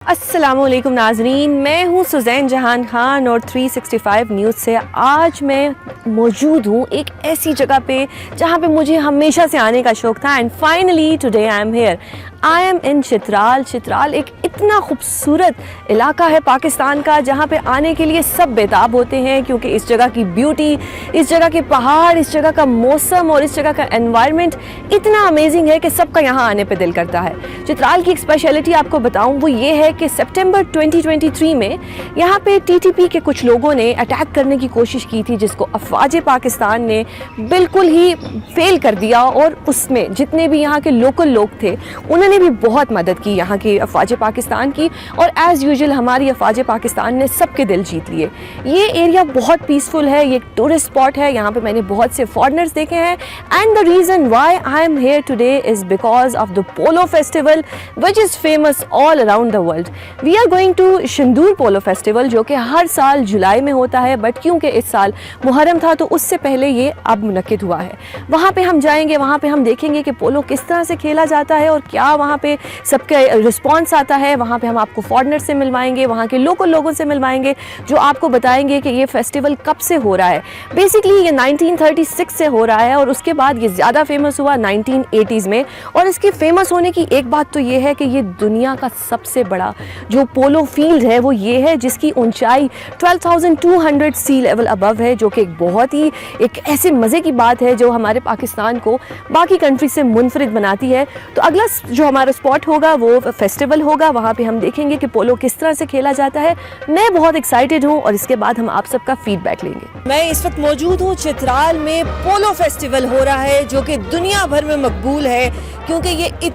السلام علیکم ناظرین، میں ہوں سزین جہان خان اور 365 نیوز سے آج میں موجود ہوں ایک ایسی جگہ پہ جہاں پہ مجھے ہمیشہ سے آنے کا شوق تھا and finally today I am here. I am in Chitral. Chitral ایک اتنا خوبصورت علاقہ ہے پاکستان کا جہاں پہ آنے کے لیے سب بیتاب ہوتے ہیں کیونکہ اس جگہ کی بیوٹی، اس جگہ کے پہاڑ، اس جگہ کا موسم اور اس جگہ کا انوائرمنٹ اتنا امیزنگ ہے کہ سب کا یہاں آنے پہ دل کرتا ہے. چترال کی ایک اسپیشلٹی آپ کو بتاؤں وہ یہ ہے کہ سپٹمبر 2023 میں یہاں پہ ٹی ٹی پی کے کچھ لوگوں نے اٹیک کرنے کی کوشش کی تھی جس کو افواج پاکستان نے بالکل ہی فیل کر دیا، اور اس میں جتنے بھی یہاں کے لوکل لوگ تھے انہوں نے بھی بہت مدد کی یہاں کی افواج پاکستان کی، اور ایز یوزول ہماری افواج پاکستان نے سب کے دل جیت لیے. یہ ایریا بہت پیسفل ہے، یہ ایک ٹورسٹ اسپاٹ ہے، یہاں پہ میں نے بہت سے فارنرز دیکھے ہیں and the reason why I am here today is because of the polo festival which is famous all around the world. We are going to Shandur polo festival جو کہ ہر سال جولائی میں ہوتا ہے، بٹ کیونکہ اس سال محرم تھا تو اس سے پہلے یہ اب منعقد ہوا ہے. وہاں پہ ہم جائیں گے، وہاں پہ ہم دیکھیں گے کہ پولو کس طرح سے کھیلا جاتا ہے اور کیا وہاں پہ سب کا رسپانس آتا ہے. وہاں پہ ہم آپ کو فارنر سے ملوائیں گے، وہاں کے لوکل لوگوں سے ملوائیں گے جو آپ کو بتائیں گے کہ یہ فیسٹیول کب سے ہو رہا ہے. بیسکلی یہ 1936 سے ہو رہا ہے اور اس کے بعد یہ زیادہ فیمس ہوا 1980s میں. اور اس کے فیمس ہونے کی ایک بات تو یہ ہے کہ یہ دنیا کا سب سے بڑا جو پولو فیلڈ ہے وہ یہ ہے جس کی اونچائی 12,200 سی لیول ابو ہے، جو کہ ایک بہت ہی ایک ایسے مزے کی بات ہے جو ہمارے پاکستان کو باقی کنٹری سے منفرد بناتی ہے. تو اگلا جو ہمارا اسپاٹ ہوگا وہ فیسٹیول ہوگا، وہاں پہ ہم دیکھیں گے کہ پولو کس طرح سے کھیلا جاتا ہے. میں بہت ایکسائٹیڈ ہوں اور اس کے بعد ہم آپ سب کا فیڈ بیک لیں گے. میں اس وقت موجود ہوں چترال میں، پولو فیسٹیول ہو رہا ہے جو کہ دنیا بھر میں مقبول ہے کیونکہ یہ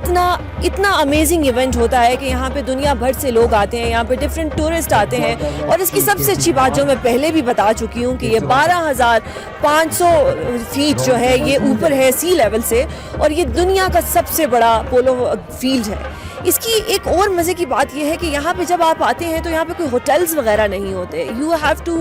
اتنا امیزنگ ایونٹ ہوتا ہے کہ یہاں پہ دنیا بھر سے لوگ آتے ہیں، یہاں پہ ڈفرینٹ ٹورسٹ آتے ہیں. اور اس کی سب سے اچھی بات جو میں پہلے بھی بتا چکی ہوں کہ یہ 12,500 فیٹ جو ہے یہ اوپر ہے سی لیول سے، اور یہ دنیا کا سب سے بڑا پولو فیلڈ ہے. اس کی ایک اور مزے کی بات یہ ہے کہ یہاں پہ جب آپ آتے ہیں تو یہاں پہ کوئی ہوٹلز وغیرہ نہیں ہوتے. You have to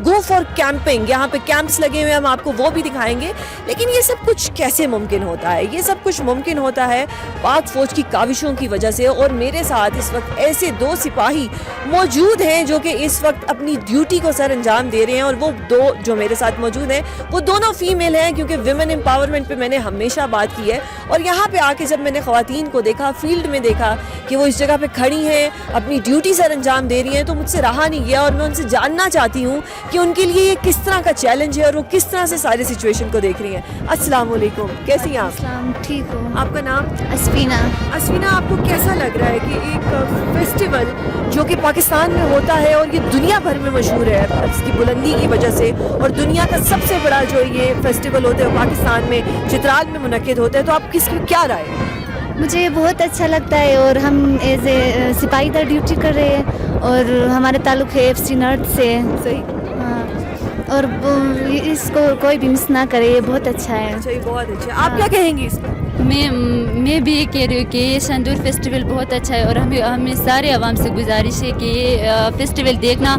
go for camping. یہاں پہ کیمپس لگے ہوئے ہیں، ہم آپ کو وہ بھی دکھائیں گے. لیکن یہ سب کچھ کیسے ممکن ہوتا ہے؟ یہ سب کچھ ممکن ہوتا ہے پاک فوج کی کاوشوں کی وجہ سے. اور میرے ساتھ اس وقت ایسے دو سپاہی موجود ہیں جو کہ اس وقت اپنی ڈیوٹی کو سر انجام دے رہے ہیں، اور وہ دو جو میرے ساتھ موجود ہیں وہ دونوں فیمیل ہیں کیونکہ ویمن امپاورمنٹ پہ میں نے ہمیشہ بات کی ہے. اور یہاں پہ آ کے جب میں نے خواتین کو دیکھا، فیلڈ میں دیکھا کہ وہ اس جگہ پہ کھڑی ہیں، اپنی ڈیوٹی سر انجام دے رہی ہیں، تو مجھ سے رہا نہیں گیا اور میں ان سے جاننا چاہتی ہوں کہ ان کے لیے یہ کس طرح کا چیلنج ہے اور وہ کس طرح سے سارے سچویشن کو دیکھ رہی ہیں. السلام علیکم، کیسی ہیں آپ؟ السلام، ٹھیک ہوں. آپ کا نام؟ اسفینہ. اسفینہ، آپ کو کیسا لگ رہا ہے کہ ایک فیسٹیول جو کہ پاکستان میں ہوتا ہے اور یہ دنیا بھر میں مشہور ہے اس کی بلندی کی وجہ سے، اور دنیا کا سب سے بڑا جو یہ فیسٹیول ہوتا ہے پاکستان میں چترال میں منعقد ہوتا ہے، تو آپ کس کی کیا رائے ہے؟ مجھے بہت اچھا لگتا ہے اور ہم ایز اے سپاہی در ڈیوٹی کر رہے ہیں اور ہمارا تعلق ہے FC نارتھ سے. صحیح. ہاں، اور اس کو کوئی بھی مس نہ کرے، یہ بہت اچھا ہے. صحیح، بہت اچھا. آپ کیا کہیں گی اس میں؟ میں بھی یہ کہہ رہی ہوں کہ یہ شندور فیسٹیول بہت اچھا ہے اور ہمیں سارے عوام سے گزارش ہے کہ یہ فیسٹیول دیکھنا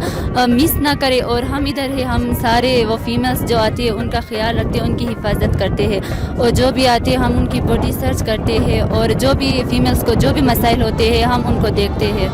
مس نہ کرے. اور ہم ادھر ہے، ہم سارے وہ فیملس جو آتی ہیں ان کا خیال رکھتے ہیں، ان کی حفاظت کرتے ہیں، اور جو بھی آتے ہیں ہم ان کی باڈی سرچ کرتے ہیں، اور جو بھی فیملس کو جو بھی مسائل ہوتے ہیں ہم ان کو دیکھتے ہیں.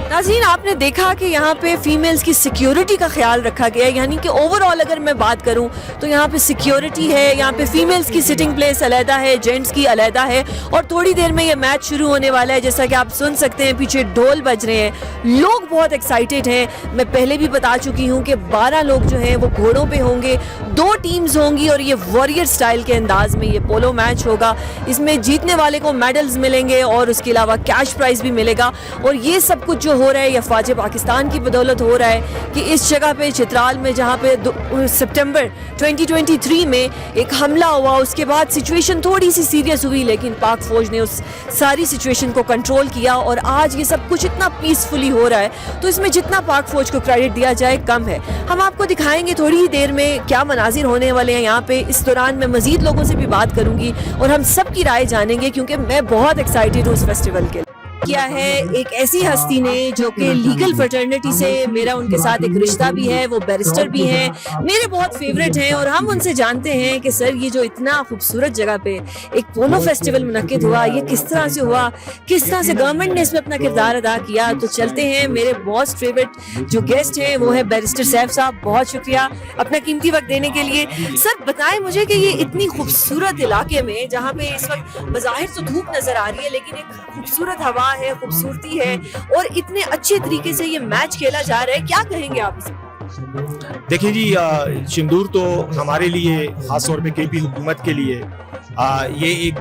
ناظرین، آپ نے دیکھا کہ یہاں پہ فیمیلز کی سیکیورٹی کا خیال رکھا گیا ہے، یعنی کہ اوور آل اگر میں بات کروں تو یہاں پہ سیکیورٹی ہے، یہاں پہ فیمیلز کی سٹنگ پلیس علیحدہ ہے، جینٹس کی علیحدہ ہے. اور تھوڑی دیر میں یہ میچ شروع ہونے والا ہے، جیسا کہ آپ سن سکتے ہیں پیچھے ڈھول بج رہے ہیں، لوگ بہت ایکسائٹیڈ ہیں. میں پہلے بھی بتا چکی ہوں کہ 12 لوگ جو ہیں وہ گھوڑوں پہ ہوں گے، 2 ٹیمز ہوں گی اور یہ وارئر سٹائل کے انداز میں یہ پولو میچ ہوگا. اس میں جیتنے والے کو میڈلز ملیں گے اور اس کے علاوہ کیش پرائز بھی ملے گا. اور یہ سب کچھ جو ہو رہا ہے یہ افواج پاکستان کی بدولت ہو رہا ہے کہ اس جگہ پہ چترال میں جہاں پہ سپٹمبر 2023 میں ایک حملہ ہوا، اس کے بعد سچویشن تھوڑی سی سیریس ہوئی، لیکن پاک فوج نے اس ساری سچویشن کو کنٹرول کیا اور آج یہ سب کچھ اتنا پیسفلی ہو رہا ہے. تو اس میں جتنا پاک فوج کو کریڈٹ دیا جائے کم ہے. ہم آپ کو دکھائیں گے تھوڑی ہی دیر میں کیا مناظر ہونے والے ہیں یہاں پہ. اس دوران میں مزید لوگوں سے بھی بات کروں گی اور ہم سب کی رائے جانیں گے کیونکہ میں بہت ایکسائٹیڈ ہوں اس فیسٹیول کے. کیا ہے ایک ایسی ہستی نے جو کہ لیگل فرٹرنیٹی سے میرا ان کے ساتھ ایک رشتہ بھی ہے, وہ بیرسٹر بھی ہیں, میرے بہت فیوریٹ ہیں, اور ہم ان سے جانتے ہیں کہ سر یہ جو اتنا خوبصورت جگہ پہ ایک پولو فیسٹیول منعقد ہوا, یہ کس طرح سے ہوا, کس طرح سے گورنمنٹ نے اس میں اپنا کردار ادا کیا. تو چلتے ہیں, میرے بہت فیوریٹ جو گیسٹ ہیں وہ ہے بیرسٹر سیف صاحب. بہت شکریہ اپنا قیمتی وقت دینے کے لیے. سر بتائیں مجھے کہ یہ اتنی خوبصورت علاقے میں جہاں پہ اس وقت بظاہر تو دھوپ نظر آ رہی ہے لیکن ایک خوبصورت ہوا ہے, خوبصورتی ہے, اور اتنے اچھے طریقے سے یہ میچ کھیلا جا رہا ہے, کیا کہیں گے آپ اس میں؟ دیکھیں جی, شندور تو ہمارے لیے خاص طور پہ کے پی حکومت کے لیے یہ ایک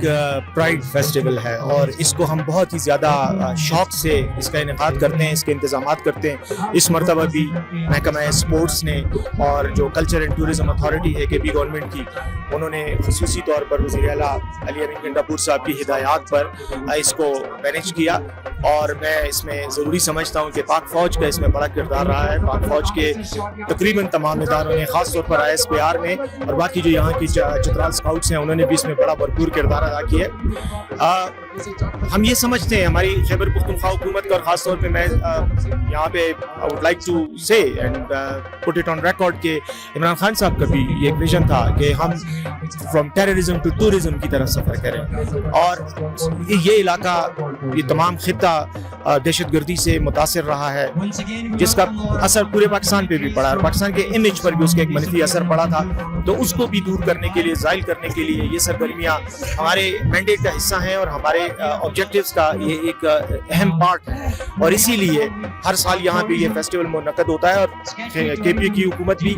پرائڈ فیسٹیول ہے, اور اس کو ہم بہت ہی زیادہ شوق سے اس کا انعقاد کرتے ہیں, اس کے انتظامات کرتے ہیں. اس مرتبہ بھی محکمہ اسپورٹس نے اور جو کلچر اینڈ ٹورزم اتھارٹی ہے کے پی گورنمنٹ کی, انہوں نے خصوصی طور پر وزیر اعلیٰ علی امین گنڈاپور صاحب کی ہدایات پر اس کو مینیج کیا. اور میں اس میں ضروری سمجھتا ہوں کہ پاک فوج کا اس میں بڑا کردار رہا ہے. پاک فوج کے تقریباً تمام اداروں نے, خاص طور پر آئی ایس پی آر نے اور باقی جو یہاں کی چترال اسکاؤٹس ہیں, انہوں نے بھی اس میں بڑا بھرپور کردار ادا کیا ہے. ہم یہ سمجھتے ہیں ہماری خیبر پختونخوا حکومت کا, اور خاص طور پہ میں یہاں پہ I would like to say and put it on record کہ عمران خان صاحب کا بھی یہ ایک ویژن تھا کہ ہم فرام ٹیررزم ٹو ٹورزم کی طرف سفر کریں, اور یہ علاقہ, یہ تمام خطہ دہشت گردی سے متاثر رہا ہے, جس کا اثر پورے پاکستان پہ بھی پڑا, اور پاکستان کے امیج پر بھی اس کا ایک منفی اثر پڑا تھا. تو اس کو بھی دور کرنے کے لیے, زائل کرنے کے لیے یہ سرگرمیاں ہمارے مینڈیٹ کا حصہ ہیں اور ہمارے آبجیکٹیوز کا یہ ایک اہم پارٹ ہے. اور اسی لیے ہر سال یہاں پہ یہ فیسٹیول منعقد ہوتا ہے, اور کے پی کی حکومت بھی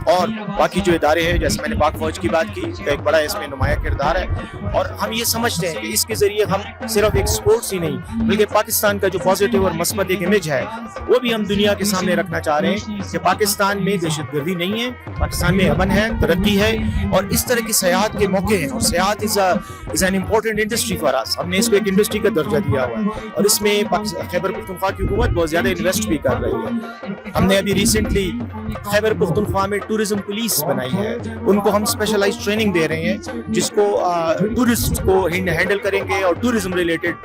اور باقی جو ادارے ہیں, جیسے میں نے پاک فوج کی بات کی, کا ایک بڑا اس میں نمایاں کردار ہے. اور ہم یہ سمجھتے ہیں کہ اس کے ذریعے ہم صرف ایک سپورٹس ہی نہیں بلکہ پاکستان کا جو پازیٹیو اور مثبت ایک امیج ہے وہ بھی ہم دنیا کے سامنے رکھنا چاہ رہے ہیں کہ پاکستان میں دہشت گردی نہیں ہے, پاکستان میں امن ہے, ترقی ہے, اور اس طرح کی سیاحت کے موقع ہیں. اور سیاحت is an important industry for us. ہم نے اس کو ایک انڈسٹری کا درجہ دیا ہوا ہے, اور اس میں خیبر پختونخوا کی حکومت بہت زیادہ انویسٹ بھی کر رہی ہے. ہم نے ابھی ریسنٹلی خیبر پختونخوا میں ٹورزم پولیس بنائی ہے, ان کو ہم اسپیشلائز ٹریننگ دے رہے ہیں جس کو ٹورسٹ کو ہینڈل کریں گے, اور ٹورزم ریلیٹڈ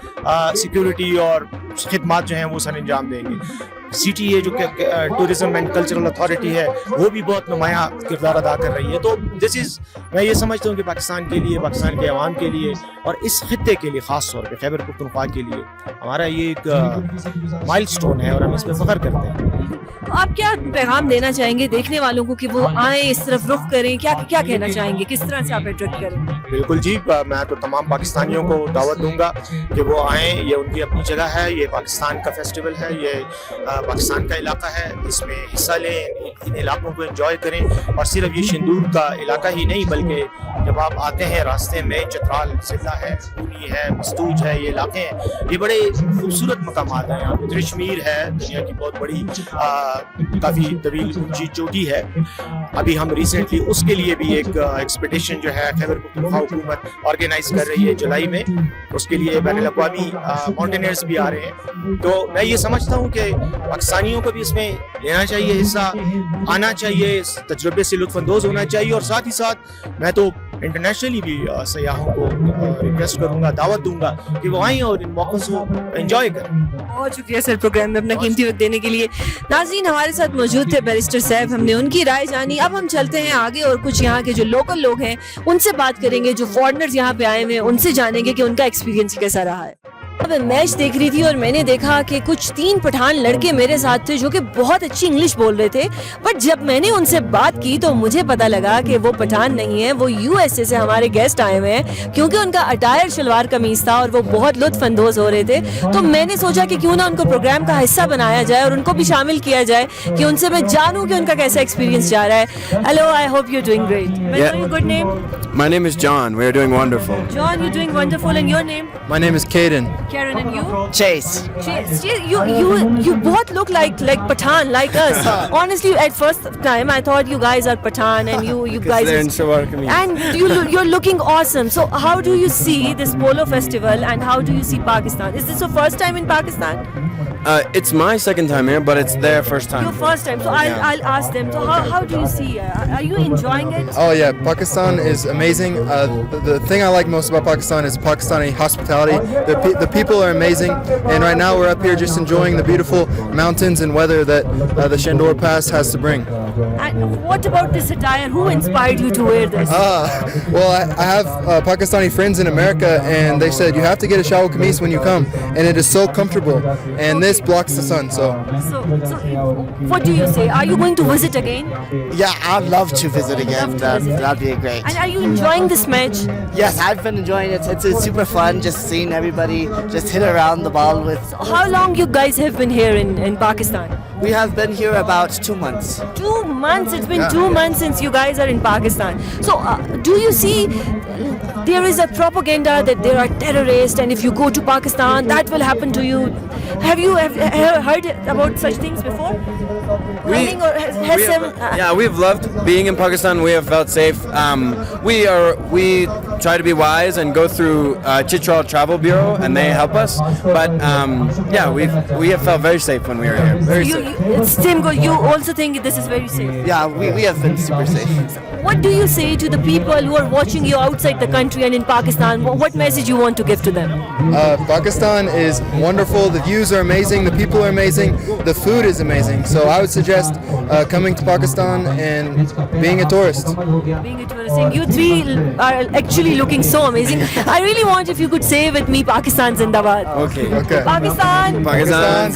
سیکیورٹی اور خدمات جو ہیں وہ سر انجام دیں گے. سی ٹی اے جو کہ ٹورزم اینڈ کلچرل اتھارٹی ہے وہ بھی بہت نمایاں کردار ادا کر رہی ہے. تو دس از, میں یہ سمجھتا ہوں کہ پاکستان کے لیے, پاکستان کے عوام کے لیے اور اس خطے کے لیے, خاص طور پہ خیبر پختونخوا کے لیے ہمارا یہ ایک مائل سٹون ہے, اور ہم اس پہ فخر کرتے ہیں. آپ کیا پیغام دینا چاہیں گے دیکھنے والوں کو کہ وہ آئیں, اس طرف رخ کریں, کیا کہنا چاہیں گے, کس طرح سے آپ اٹریکٹ کریں؟ بالکل جی, میں تو تمام پاکستانیوں کو دعوت دوں گا کہ وہ آئیں. یہ ان کی اپنی جگہ ہے, یہ پاکستان کا فیسٹیول ہے, یہ پاکستان کا علاقہ ہے, اس میں حصہ لیں, ان علاقوں کو انجوائے کریں. اور صرف یہ شندور کا علاقہ ہی نہیں بلکہ جب آپ آتے ہیں راستے میں چترال ضلع ہے, پونی ہے, مستوج ہے, یہ علاقے ہیں, یہ بڑے خوبصورت مقامات ہیں. یہاں پہ ترشمیر ہے, دنیا کی بہت بڑی کافی طویل اونچی چوٹی ہے. ابھی ہم ریسنٹلی اس کے لیے بھی ایک ایکسپیڈیشن جو ہے خیبر پختونخوا حکومت آرگنائز کر رہی ہے جولائی میں, اس کے لیے بین الاقوامی ماؤنٹینئرز بھی آ رہے ہیں. تو میں یہ سمجھتا ہوں کہ پاکستانیوں کو بھی اس میں لینا چاہیے حصہ, آنا چاہیے, اس تجربے سے لطف اندوز ہونا چاہیے. اور ساتھ ہی ساتھ میں تو انٹرنیشنلی بھی سیاحوں کو ریکویسٹ کروں گا, دعوت دوں گا کہ وہ آئیں اور ان موقعوں کو انجوائے کریں. بہت شکریہ سر پروگرام میں اپنا قیمتی وقت دینے کے لیے. ناظرین, ہمارے ساتھ موجود تھے بیرسٹر صاحب, ہم نے ان کی رائے جانی. اب ہم چلتے ہیں آگے اور کچھ یہاں کے جو لوکل لوگ ہیں ان سے بات کریں گے, جو فارنرز یہاں پہ آئے ہوئے ہیں ان سے جانیں گے کہ ان کا ایکسپیرینس کیسا رہا ہے. اب میچ دیکھ رہی تھی اور میں نے دیکھا کہ کچھ 3 پٹھان لڑکے میرے ساتھ تھے جو کہ بہت اچھی انگلش بول رہے تھے, بٹ جب میں نے ان سے بات کی تو مجھے پتا لگا کہ وہ پٹھان نہیں ہیں, وہ یو ایس اے سے ہمارے گیسٹ آئے ہوئے ہیں, کیونکہ ان کا اٹائر شلوار قمیض تھا اور وہ بہت لطف اندوز ہو رہے تھے. تو میں نے سوچا کہ کیوں نہ ان کو پروگرام کا حصہ بنایا جائے اور ان کو بھی شامل کیا جائے کہ ان سے میں جانوں کہ ان کا کیسا ایکسپیرینس جا رہا ہے. Hello, I hope you doing great. Good name? My name is John. We are doing wonderful. John, you're doing wonderful. And your name? My name is Kaden. Karen, and you? Chase. Chase, you both look like Pathan, like us. Honestly, at first time I thought you guys are Pathan, and you guys. They're in Shalwar Kameez. And you're looking awesome. So how do you see this polo festival, and how do you see Pakistan? Is this your first time in Pakistan? It's my second time here, but it's their first time. Your first time. So I'll ask them. So how do you see? Are you enjoying it? Oh yeah, Pakistan is amazing. The thing I like most about Pakistan is Pakistani hospitality. The people are amazing, and right now we're up here just enjoying the beautiful mountains and weather that the Shandur Pass has to bring. And what about this attire? Who inspired you to wear this? Well, I have Pakistani friends in America, and they said you have to get a shalwar kameez when you come, and it is so comfortable, and this blocks the sun. So So what do you say? Are you going to visit again? Yeah, I'd love to visit again. Love to visit. That'd be great. And are you enjoying this match? Yes, I've been enjoying it. It's super fun just seeing everybody just hit around the ball with. How long you guys have been here in Pakistan? We have been here about 2 months. 2 months. It's been 2 months since you guys are in Pakistan. So do you see there is a propaganda that there are terrorists, and if you go to Pakistan, that will happen to you? Have you heard about such things before? Running or has some? We've loved being in Pakistan. We have felt safe. We try to be wise and go through Chitral Travel Bureau, and they help us. But we have felt very safe when we were here. Very safe. It's same goal. You also think this is very safe? Yeah, we have been super safe. What do you say to the people who are watching you outside the country and in Pakistan? What message you want to give to them? Pakistan is wonderful. The views are amazing. The people are amazing. The food is amazing. So I would suggest coming to Pakistan and being a tourist. Being a tourist, you three are actually looking so amazing. I really want if you could say with me, Pakistan Zindabad. Okay. Pakistan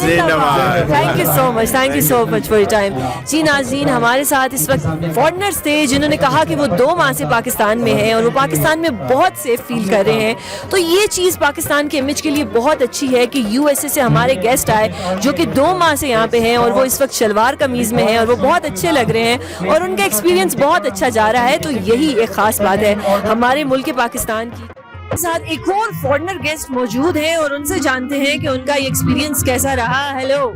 Zindabad. Thank you so much. Thank you so much for your time. جی ناظرین، ہمارے ساتھ اس وقت foreigners تھے جنہوں نے کہا کہ وہ 2 ماہ سے پاکستان میں ہیں اور وہ پاکستان میں بہت سیف فیل کر رہے ہیں. تو یہ چیز پاکستان کے امیج کے لیے بہت اچھی ہے کہ یو ایس اے سے ہمارے گیسٹ آئے جو کہ 2 ماہ سے یہاں پہ ہیں اور وہ اس وقت شلوار قمیض میں ہیں اور وہ بہت اچھے لگ رہے ہیں اور ان کا ایکسپیرینس بہت اچھا جا رہا ہے. تو یہی ایک خاص بات ہے ہمارے ملک پاکستان کی. ساتھ ایک اور فارنر گیسٹ موجود ہیں اور ان سے جانتے ہیں کہ ان کا یہ ایکسپیرینس کیسا رہا. Hello,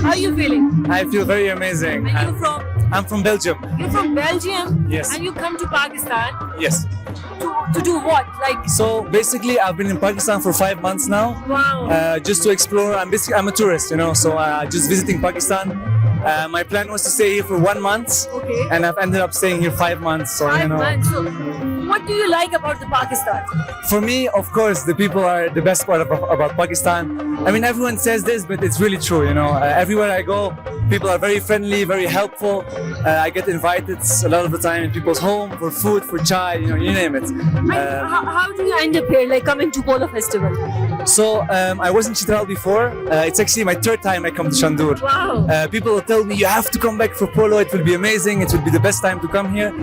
how are you feeling? I feel very amazing. Where are you from? I'm from Belgium. You're from Belgium? Yes. And you come to Pakistan Yes. to do what? Like, So basically, I've been in Pakistan for 5 months now. wow. Just to explore. I'm a tourist, so just visiting Pakistan. My plan was to stay here for 1 month. Okay. And I've ended up staying here 5 months. So 5 months. So, what do you like about the Pakistan? For me, of course, the people are the best part about Pakistan. I mean, everyone says this, but it's really true. Everywhere I go, people are very friendly, very helpful. I get invited a lot of the time in people's home for food, for chai, you name it. How do you end up here, like coming to Polo Festival? So I was in Chitral before. It's actually my 3rd time I come to Shandur. Wow. People will tell me you have to come back for Polo. It will be amazing. It will be the best time to come here.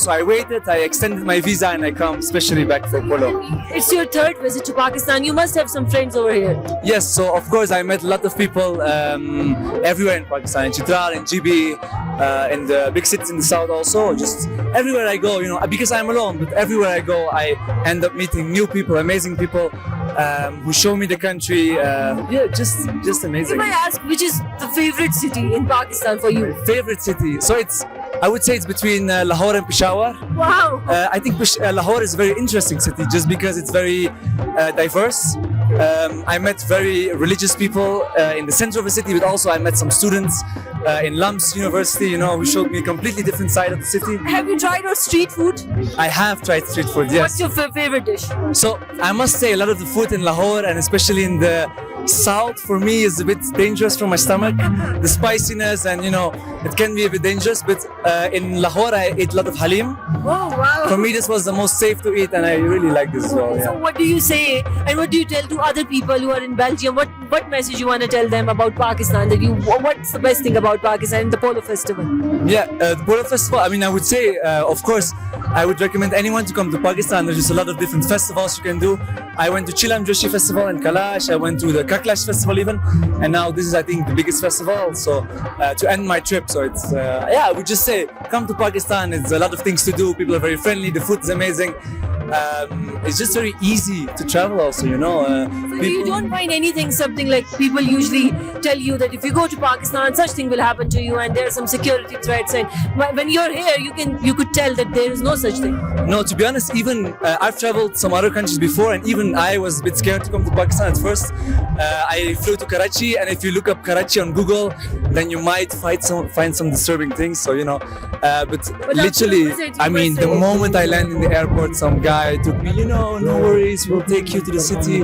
So I waited. I extended my visa and I come especially back for Polo. It's your 3rd visit to Pakistan. You must have some friends over here. Yes. So of course I met a lot of people everywhere in Pakistan, in Chitral, in GB, in the big cities in the south also. Just everywhere I go, because I'm alone. But everywhere I go, I end up meeting new people, amazing people. Who show me the country. Just amazing. If I ask, which is the favorite city in Pakistan for you? Favorite city. So I would say it's between Lahore and Peshawar. Wow. I think Lahore is a very interesting city just because it's very diverse. I met very religious people in the center of the city, but also I met some students in Lums University, who showed me a completely different side of the city. Have you tried our street food? I have tried street food, yes. What's your favorite dish? So I must say a lot of the food in Lahore and especially in the south for me is a bit dangerous for my stomach. The spiciness and it can be a bit dangerous, but in Lahore I ate a lot of halim. Oh, wow. For me this was the most safe to eat and I really like this as well. So Yeah. what do you say and what do you tell to other people who are in Belgium? What message you want to tell them about Pakistan? What's the best thing about Pakistan and the Polo Festival? Yeah, the Polo Festival, I would say, of course, I would recommend anyone to come to Pakistan. There's just a lot of different festivals you can do. I went to Chilam Joshi Festival in Kalash. I went to the Kaklash Festival even. And now this is, I think, the biggest festival. So to end my trip, so it's, I would just say, come to Pakistan. It's a lot of things to do. People are very friendly. The food is amazing. it's just very easy to travel also, you know. So you don't find anything, something like people usually tell you that if you go to Pakistan, such thing will happen to you, and there are some security threats. And when you're here, you could tell that there is no such thing. No, to be honest, even I've traveled some other countries before, and even I was a bit scared to come to Pakistan at first. I flew to Karachi, and if you look up Karachi on Google, then you might find some disturbing things. So, you know, but literally, I mean, the moment I landed in the airport, some guy took me, you know, no worries, we'll take you to the city.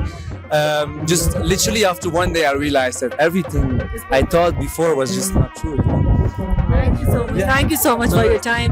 Just literally after one day, I realized that everything I thought before was just not true. Thank you so much for your time.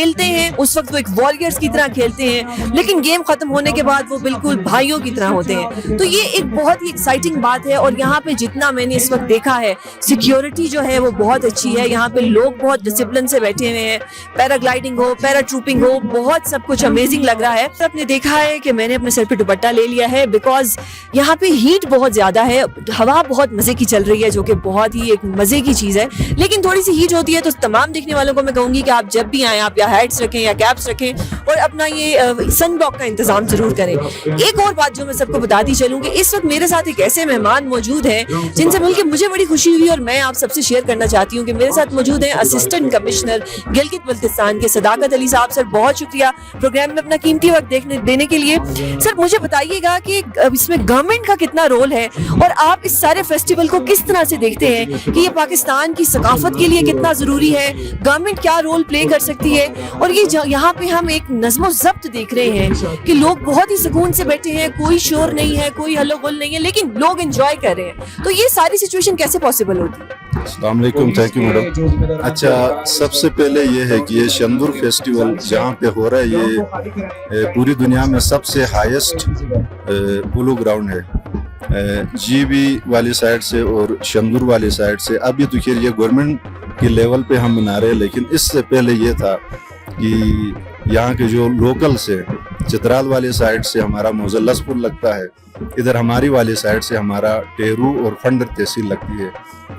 کھیلتے ہیں اس وقت وہ ایک وارریئرز کی طرح کھیلتے ہیں, لیکن گیم ختم ہونے کے بعد وہ بالکل بھائیوں کی طرح ہوتے ہیں. تو یہ ایک بہت ہی ایکسائٹنگ بات ہے, اور یہاں پہ جتنا میں نے اس وقت دیکھا ہے سیکیورٹی جو ہے وہ بہت اچھی ہے. یہاں پہ لوگ بہت ڈسپلن سے بیٹھے ہوئے ہیں, پیرا گلائڈنگ ہو, پیرا ٹروپنگ ہو, بہت سب کچھ امیزنگ لگ رہا ہے. آپ نے دیکھا ہے کہ میں نے اپنے سر پہ دوپٹہ لے لیا ہے بیکاز یہاں پہ ہیٹ بہت زیادہ ہے, ہوا بہت مزے کی چل رہی ہے جو کہ بہت ہی ایک مزے کی چیز ہے, لیکن تھوڑی سی ہیٹ ہوتی ہے. تو تمام دیکھنے والوں کو میں کہوں گی کہ آپ جب بھی آئیں آپ یا ہیٹس رکھیں یا کیپس رکھیں اور اپنا یہ سن بلاک کا انتظام ضرور کریں. ایک اور بات جو میں سب کو بتاتی چلوں کہ اس وقت میرے ساتھ ایک ایسے مہمان موجود ہیں جن سے مل کے مجھے بڑی خوشی ہوئی, اور میں آپ سب سے شیئر کرنا چاہتی ہوں کہ میرے ساتھ موجود ہیں اسسٹنٹ کمشنر گلگت بلتستان کے صداقت علی صاحب. سر بہت شکریہ پروگرام میں اپنا قیمتی وقت دینے کے لیے. سر مجھے بتائیے گا کہ اس میں گورنمنٹ کا کتنا رول ہے, اور آپ اس سارے فیسٹیول کو کس طرح سے دیکھتے ہیں کہ یہ پاکستان کی ثقافت کے لیے کتنا ضروری ہے, گورنمنٹ کیا رول پلے کر سکتی ہے, اور یہ یہاں پہ ہم ایک نظم و ضبط دیکھ رہے ہیں کہ لوگ بہت ہی سکون سے بیٹھے ہیں, کوئی شور نہیں ہے, کوئی ہلو گل نہیں ہے, لیکن لوگ انجوائے کر رہے ہیں. تو یہ ساری سچویشن کیسے پاسبل ہوتی ہے؟ السلام علیکم, تھینک یو میڈم. اچھا, سب سے پہلے یہ ہے کہ یہ شندور فیسٹیول جہاں پہ ہو رہا ہے یہ پوری دنیا میں سب سے ہائیسٹ پولو گراؤنڈ ہے, جی بی والی سائڈ سے اور شندور والی سائڈ سے. اب یہ تو خیر یہ گورنمنٹ کے لیول پہ ہم منا رہے ہیں, لیکن اس سے پہلے یہ تھا کہ یہاں کے جو لوکل سے چترال والی سائڈ سے ہمارا موزلس پور لگتا ہے, ادھر ہماری والی سائڈ سے ہمارا ٹیرو اور فنڈر تحصیل لگتی ہے.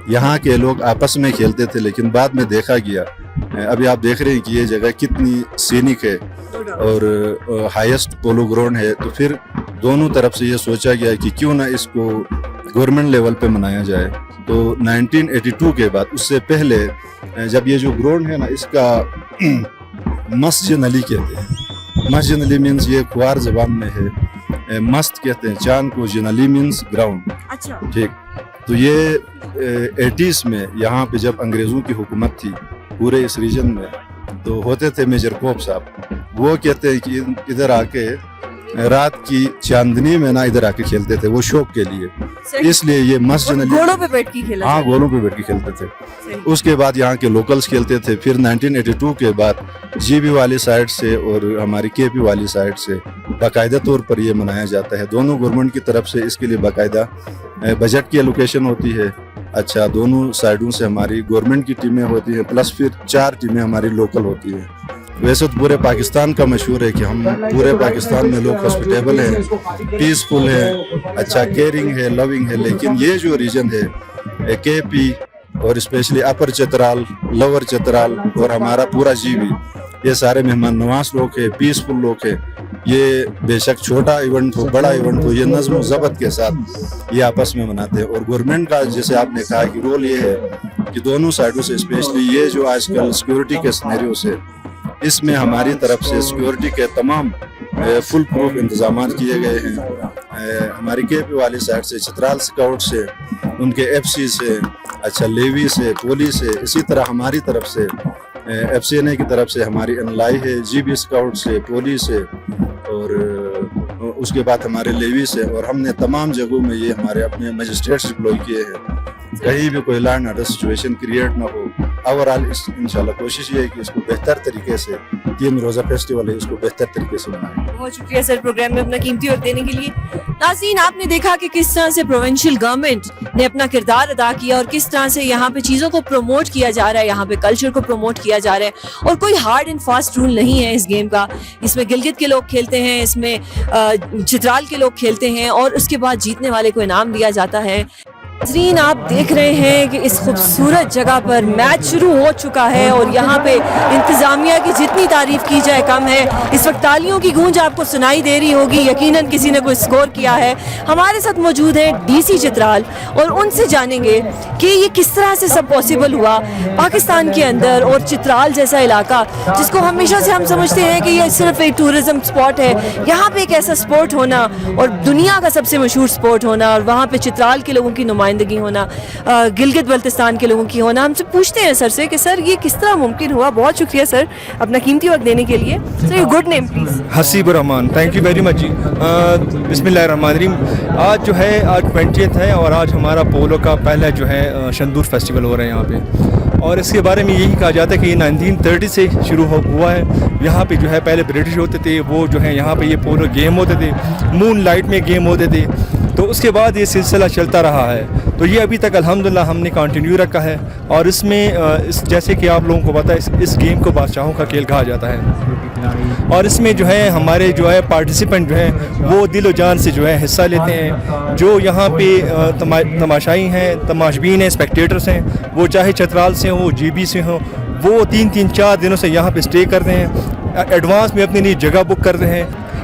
یہاں کے لوگ آپس میں کھیلتے تھے, لیکن بعد میں دیکھا گیا, ابھی آپ دیکھ رہے ہیں کہ یہ جگہ کتنی سینک ہے اور ہائیسٹ پولو گراؤنڈ ہے, تو پھر دونوں طرف سے یہ سوچا گیا کہ کیوں نہ اس کو گورنمنٹ لیول پہ منایا جائے. تو 1982 کے بعد, اس سے پہلے جب یہ جو گراؤنڈ ہے نا اس کا مسجد علی کہتے ہیں. مسجد علی مینس یہ کھوار زبان میں ہے, مست کہتے ہیں چاند کو, جن علی مینس گراؤنڈ. اچھا ٹھیک. تو یہ 80s میں یہاں پہ جب انگریزوں کی حکومت تھی پورے اس ریجن میں, تو ہوتے تھے میجر کوپ صاحب, وہ کہتے ہیں کہ ادھر آ کے رات کی چاندنی میں نا ادھر آ کے کھیلتے تھے وہ شوق کے لیے, اس لیے یہ مسجد علی گھوڑوں پہ بیٹھ کے کھیلا. ہاں, گھوڑوں پہ بیٹھ کے کھیلتے تھے. اس کے بعد یہاں کے لوکلز کھیلتے تھے. پھر 1982 کے بعد جی بی والی سائڈ سے اور ہماری کے پی والی سائڈ سے باقاعدہ طور پر یہ منایا جاتا ہے. دونوں گورنمنٹ کی طرف سے اس کے لیے باقاعدہ بجٹ کی الوکیشن ہوتی ہے. اچھا, دونوں سائڈوں سے ہماری گورنمنٹ کی ٹیمیں ہوتی ہیں, پلس پھر 4 ٹیمیں ہماری لوکل ہوتی ہیں. ویسے تو پورے پاکستان کا مشہور ہے کہ ہم پورے پاکستان میں لوگ ہاسپٹیبل ہیں, پیسفل ہیں, اچھا کیئرنگ ہے, لونگ ہے, لیکن یہ جو ریجن ہے کے پی اور اسپیشلی اپر چترال, لور چترال اور ہمارا پورا جی بی, یہ سارے مہمان نواز لوگ ہیں, پیسفل لوگ ہیں. یہ بے شک چھوٹا ایونٹ ہو بڑا ایونٹ ہو, یہ نظم و ضبط کے ساتھ یہ آپس میں مناتے ہیں. اور گورنمنٹ کا جیسے آپ نے کہا کہ رول یہ ہے کہ دونوں سائڈوں سے, اسپیشلی یہ جو آج کل سیکیورٹی کے سینیریو سے, اس میں ہماری طرف سے سیکیورٹی کے تمام فل پروف انتظامات کیے گئے ہیں. ہماری کے پی والی سائڈ سے چترال سکاؤٹ سے, ان کے ایف سی سے, اچھا لیوی سے, پولیس سے, اسی طرح ہماری طرف سے ایف سی این اے کی طرف سے ہماری انلائی ہے, جی بی اسکاؤٹ سے, پولیس سے, اور اس کے بعد ہمارے لیوی سے. اور ہم نے تمام جگہوں میں یہ ہمارے اپنے مجسٹریٹس ڈپلوئی کیے ہیں, کہیں بھی کوئی law and order situation create نہ ہو. اوورآل انشاءاللہ کوشش یہ ہے کہ اس کو بہتر طریقے سے, 3 روزہ فیسٹیول ہے, اس کو بہتر طریقے سے منائیں. بہت شکریہ سر پروگرام میں اپنا قیمتی وقت دینے کے لیے. ناظرین, آپ نے دیکھا کہ کس طرح سے پروونشل گورنمنٹ نے اپنا کردار ادا کیا اور کس طرح سے یہاں پہ چیزوں کو پروموٹ کیا جا رہا ہے, یہاں پہ کلچر کو پروموٹ کیا جا رہا ہے. اور کوئی ہارڈ اینڈ فاسٹ رول نہیں ہے اس گیم کا. اس میں گلگت کے لوگ کھیلتے ہیں, اس میں چترال کے لوگ کھیلتے ہیں, اور اس کے بعد جیتنے والے کو انعام دیا جاتا ہے. ناظرین, آپ دیکھ رہے ہیں کہ اس خوبصورت جگہ پر میچ شروع ہو چکا ہے, اور یہاں پہ انتظامیہ کی جتنی تعریف کی جائے کم ہے. اس وقت تالیوں کی گونج آپ کو سنائی دے رہی ہوگی, یقیناً کسی نے کوئی اسکور کیا ہے. ہمارے ساتھ موجود ہیں ڈی سی چترال, اور ان سے جانیں گے کہ یہ کس طرح سے سب پاسبل ہوا پاکستان کے اندر, اور چترال جیسا علاقہ جس کو ہمیشہ سے ہم سمجھتے ہیں کہ یہ صرف ایک ٹورزم اسپاٹ ہے, یہاں پہ ایک ایسا اسپورٹ ہونا اور دنیا کا سب سے مشہور اسپورٹ ہونا, اور وہاں پہ چترال کے لوگوں کی نمائندگی نمائندگی ہونا, گلگت بلتستان کے لوگوں کی ہونا. ہم سے پوچھتے ہیں سر سے کہ سر یہ کس طرح ممکن ہوا. بہت شکریہ سر اپنا قیمتی وقت دینے کے لیے. Sir your good name please. Haseeb ur Rahman. Thank you very much جی. بسم اللہ الرحمن الرحیم. آج جو ہے آج 20th ہے اور آج ہمارا پولو کا پہلا جو ہے شندور فیسٹیول ہو رہا ہے یہاں پہ. اور اس کے بارے میں یہی کہا جاتا ہے کہ یہ 1930 سے شروع ہوا ہے. یہاں پہ جو ہے پہلے برٹش ہوتے تھے, وہ جو ہے یہاں پہ یہ پولو گیم ہوتے تھے, مون لائٹ میں گیم ہوتے تھے. تو اس کے بعد یہ سلسلہ چلتا رہا ہے. تو یہ ابھی تک الحمدللہ ہم نے کنٹینیو رکھا ہے. اور اس میں جیسے کہ آپ لوگوں کو پتہ ہے اس گیم کو بادشاہوں کا کھیل کہا جاتا ہے. اور اس میں جو ہے ہمارے جو ہے پارٹیسپینٹ جو ہیں وہ دل و جان سے جو ہے حصہ لیتے ہیں. جو یہاں پہ تماشائی ہیں, تماشبین ہیں, اسپیکٹیٹرس ہیں, وہ چاہے چترال سے ہوں, جی بی سے ہوں, وہ 3-4 دنوں سے یہاں پہ اسٹے کرتے ہیں, ایڈوانس میں اپنے لیے جگہ بک کرتے ہیں.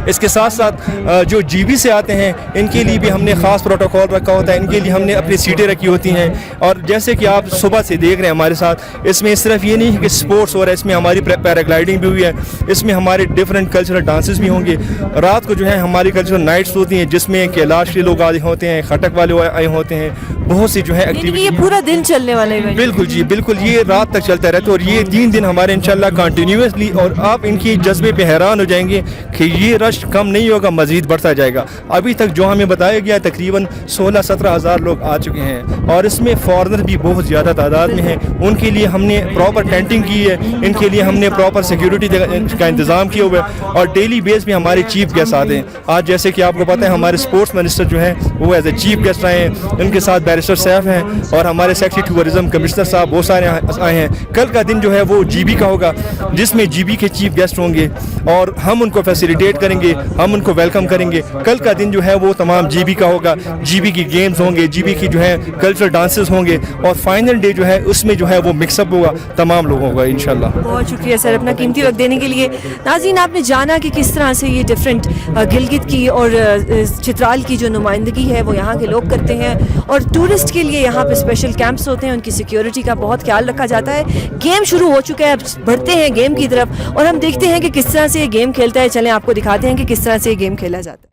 اس کے ساتھ ساتھ جو جی بی سے آتے ہیں ان کے لیے بھی ہم نے خاص پروٹوکول رکھا ہوتا ہے. ان کے لیے ہم نے اپنی سیٹیں رکھی ہوتی ہیں. اور جیسے کہ آپ صبح سے دیکھ رہے ہیں ہمارے ساتھ, اس میں صرف یہ نہیں ہے کہ سپورٹس ہو رہا ہے, اس میں ہماری پیراگلائڈنگ بھی ہوئی ہے, اس میں ہمارے ڈفرینٹ کلچرل ڈانسز بھی ہوں گے. رات کو جو ہے ہماری کلچرل نائٹس ہوتی ہیں جس میں کیلاش کے لوگ آئے ہوتے ہیں, خٹک والے آئے ہوتے ہیں, بہت سی جو ہے ایکٹیویٹی. یہ پورا دن چلنے والا ہے. بالکل جی بالکل, یہ رات تک چلتا رہتا ہے. اور یہ 3 دن ہمارے انشاءاللہ کنٹینیوسلی, اور آپ ان کی جذبے پہ حیران ہو جائیں گے کہ یہ رش کم نہیں ہوگا, مزید بڑھتا جائے گا. ابھی تک جو ہمیں بتایا گیا تقریباً 16-17 ہزار لوگ آ چکے ہیں. اور اس میں فارنر بھی بہت زیادہ تعداد میں ہیں. ان کے لیے ہم نے پراپر ٹینٹنگ کی ہے, ان کے لیے ہم نے پراپر سیکیورٹی کا انتظام کیا ہوا ہے. اور ڈیلی بیس پہ ہمارے چیف گیسٹ آتے ہیں. آج جیسے کہ آپ کو پتہ ہے ہمارے اسپورٹس منسٹر جو ہیں وہ ایز اے چیف گیسٹ آئے ہیں. ان کے ساتھ بیرسٹر سیف ہیں اور ہمارے سیکٹری ٹورزم کمشنر صاحب بہت سارے آئے ہیں. کل کا دن جو ہے وہ جی بی کا ہوگا جس میں جی بی کے چیف گیسٹ ہوں گے اور ہم ان کو فیسیلیٹیٹ کریں گے, ہم ان کو ویلکم کریں گے. کل کا دن جو ہے وہ تمام جی بی کا ہوگا. جی بی کی گیمز ہوں گے, جی بی کی جو ہے کلچرل ڈانسز ہوں گے, اور فائنل ڈے جو ہے اس میں جو ہے وہ مکس اپ ہوگا تمام لوگوں کا انشاءاللہ. بہت شکریہ سر اپنا قیمتی وقت دینے کے لیے. ناظرین آپ نے جانا کہ کس طرح سے یہ ڈفرینٹ گلگت کی اور چترال کی جو نمائندگی ہے وہ یہاں کے لوگ کرتے ہیں. اور ٹورسٹ کے لیے یہاں پہ اسپیشل کیمپس ہوتے ہیں, ان کی سیکیورٹی کا بہت خیال رکھا جاتا ہے. گیم شروع ہو چکا ہے, اب بڑھتے ہیں گیم کی طرف اور ہم دیکھتے ہیں کہ کس طرح سے یہ گیم کھیلتا ہے. چلیں آپ کو دکھاتے ہیں کہ کس طرح سے یہ گیم کھیلا جاتا ہے.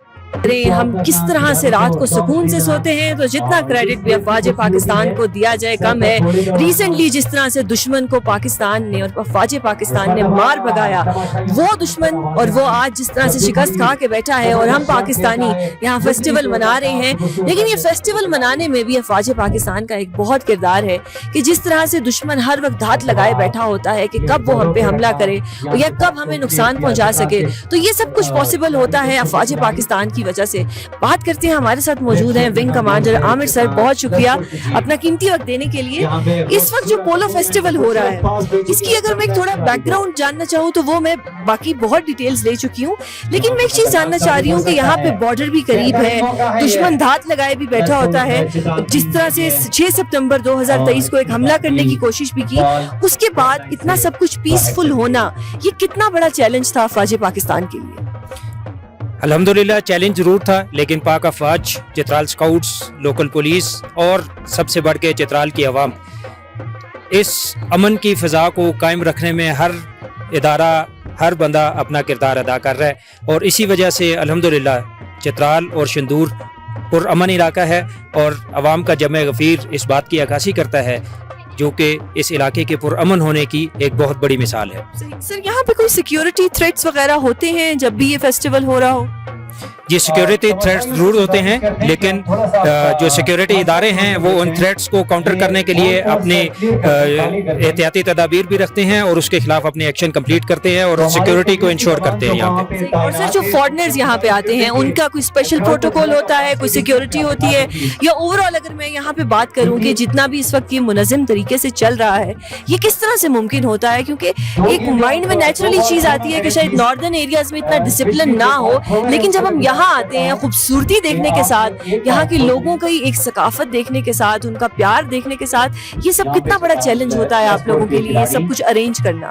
ہم کس طرح سے رات کو سکون سے سوتے ہیں, تو جتنا کریڈٹ بھی افواج پاکستان کو دیا جائے کم ہے. ریسنٹلی جس طرح سے دشمن کو پاکستان نے اور افواج پاکستان نے مار بھگایا, وہ دشمن اور وہ آج جس طرح سے شکست کھا کے بیٹھا ہے, اور ہم پاکستانی یہاں فیسٹیول منا رہے ہیں. لیکن یہ فیسٹیول منانے میں بھی افواج پاکستان کا ایک بہت کردار ہے کہ جس طرح سے دشمن ہر وقت دھات لگائے بیٹھا ہوتا ہے کہ کب وہ ہم پہ حملہ کرے یا کب ہمیں نقصان پہنچا سکے. تو یہ سب کچھ پاسبل ہوتا ہے افواج پاکستان کی وجہ سے. بات کرتے ہیں, ہمارے ساتھ موجود ہیں ونگ کمانڈر عامر سر. بہت شکریہ اپنا قیمتی وقت دینے کے لیے. اس وقت جو پولو فیسٹیول ہو رہا ہے اس کی اگر میں تھوڑا بیک گراؤنڈ جاننا چاہوں تو وہ میں باقی بہت ڈیٹیلز لے چکی ہوں, لیکن میں ایک چیز جاننا چاہ رہی ہوں کہ یہاں پہ بارڈر بھی قریب ہے, دشمن دھات لگائے بھی بیٹھا ہوتا ہے. جس طرح سے 6 سپتمبر 2023 کو ایک حملہ کرنے کی کوشش بھی کی, اس کے بعد اتنا سب کچھ پیسفل ہونا یہ کتنا بڑا چیلنج تھا افواج پاکستان کے لیے؟ الحمدللہ چیلنج ضرور تھا, لیکن پاک افواج, چترال اسکاؤٹس, لوکل پولیس اور سب سے بڑھ کے چترال کی عوام اس امن کی فضا کو قائم رکھنے میں ہر ادارہ, ہر بندہ اپنا کردار ادا کر رہا ہے. اور اسی وجہ سے الحمدللہ چترال اور شندور پرامن علاقہ ہے, اور عوام کا جمع غفیر اس بات کی عکاسی کرتا ہے جو کہ اس علاقے کے پرامن ہونے کی ایک بہت بڑی مثال ہے. سر یہاں پہ کوئی سیکیورٹی تھریٹس وغیرہ ہوتے ہیں جب بھی یہ فیسٹیول ہو رہا ہو؟ یہ سیکیورٹی تھریٹس ضرور ہوتے ہیں, لیکن جو سیکیورٹی ادارے ہیں وہ ان تھریٹس کو کاؤنٹر کرنے کے لیے اپنے احتیاطی تدابیر بھی رکھتے ہیں اور اس کے خلاف اپنے ایکشن کمپلیٹ کرتے ہیں اور سیکیورٹی کو انشور کرتے ہیں یہاں پہ. اور سر جو فارنرز یہاں پہ آتے ہیں ان کا کوئی اسپیشل پروٹوکول ہوتا ہے, کوئی سیکیورٹی ہوتی ہے, یا اوور آل اگر میں یہاں پہ بات کروں کہ جتنا بھی اس وقت یہ منظم طریقے سے چل رہا ہے یہ کس طرح سے ممکن ہوتا ہے؟ کیونکہ ایک مائنڈ میں نیچرلی چیز آتی ہے کہ شاید ناردرن ایریاز میں اتنا ڈسپلن نہ ہو, لیکن جب ہم یہاں آتے ہیں خوبصورتی دیکھنے کے ساتھ, یہاں کے لوگوں کی ایک ثقافت دیکھنے کے ساتھ, ان کا پیار دیکھنے کے ساتھ, یہ سب کتنا بڑا چیلنج ہوتا ہے آپ لوگوں کے لیے یہ سب کچھ ارینج کرنا؟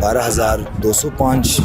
12,205